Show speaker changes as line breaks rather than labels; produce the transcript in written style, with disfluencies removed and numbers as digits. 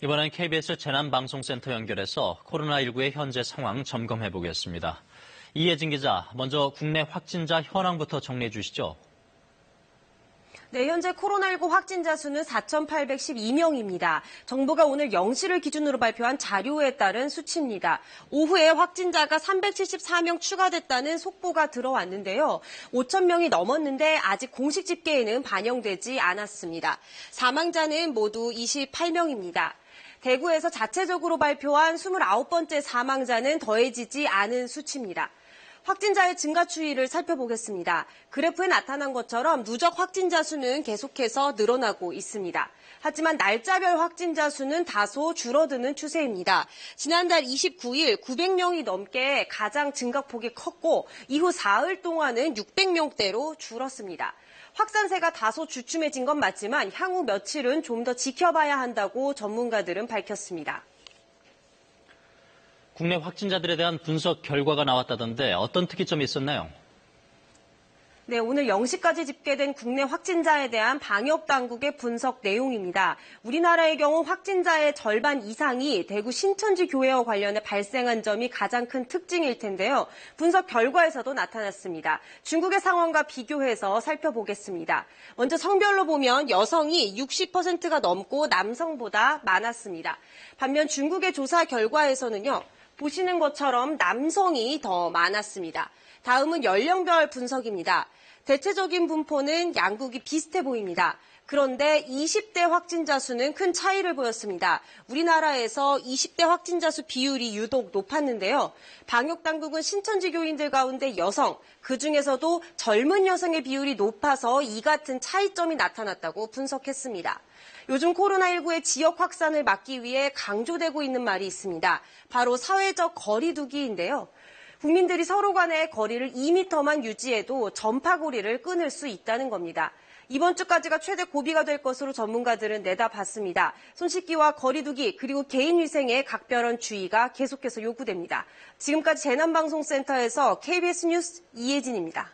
이번엔 KBS 재난방송센터 연결해서 코로나19의 현재 상황 점검해 보겠습니다. 이혜진 기자, 먼저 국내 확진자 현황부터 정리해 주시죠.
네, 현재 코로나19 확진자 수는 4,812명입니다. 정부가 오늘 0시를 기준으로 발표한 자료에 따른 수치입니다. 오후에 확진자가 374명 추가됐다는 속보가 들어왔는데요. 5,000명이 넘었는데 아직 공식 집계에는 반영되지 않았습니다. 사망자는 모두 28명입니다. 대구에서 자체적으로 발표한 29번째 사망자는 더해지지 않은 수치입니다. 확진자의 증가 추이를 살펴보겠습니다. 그래프에 나타난 것처럼 누적 확진자 수는 계속해서 늘어나고 있습니다. 하지만 날짜별 확진자 수는 다소 줄어드는 추세입니다. 지난달 29일 900명이 넘게 가장 증가폭이 컸고 이후 사흘 동안은 600명대로 줄었습니다. 확산세가 다소 주춤해진 건 맞지만 향후 며칠은 좀 더 지켜봐야 한다고 전문가들은 밝혔습니다.
국내 확진자들에 대한 분석 결과가 나왔다던데 어떤 특이점이 있었나요?
네, 오늘 0시까지 집계된 국내 확진자에 대한 방역당국의 분석 내용입니다. 우리나라의 경우 확진자의 절반 이상이 대구 신천지 교회와 관련해 발생한 점이 가장 큰 특징일 텐데요. 분석 결과에서도 나타났습니다. 중국의 상황과 비교해서 살펴보겠습니다. 먼저 성별로 보면 여성이 60%가 넘고 남성보다 많았습니다. 반면 중국의 조사 결과에서는요. 보시는 것처럼 남성이 더 많았습니다. 다음은 연령별 분석입니다. 대체적인 분포는 양국이 비슷해 보입니다. 그런데 20대 확진자 수는 큰 차이를 보였습니다. 우리나라에서 20대 확진자 수 비율이 유독 높았는데요. 방역당국은 신천지 교인들 가운데 여성, 그중에서도 젊은 여성의 비율이 높아서 이 같은 차이점이 나타났다고 분석했습니다. 요즘 코로나19의 지역 확산을 막기 위해 강조되고 있는 말이 있습니다. 바로 사회적 거리 두기인데요. 국민들이 서로 간의 거리를 2m만 유지해도 전파고리를 끊을 수 있다는 겁니다. 이번 주까지가 최대 고비가 될 것으로 전문가들은 내다봤습니다. 손 씻기와 거리 두기 그리고 개인 위생에 각별한 주의가 계속해서 요구됩니다. 지금까지 재난방송센터에서 KBS 뉴스 이혜진입니다.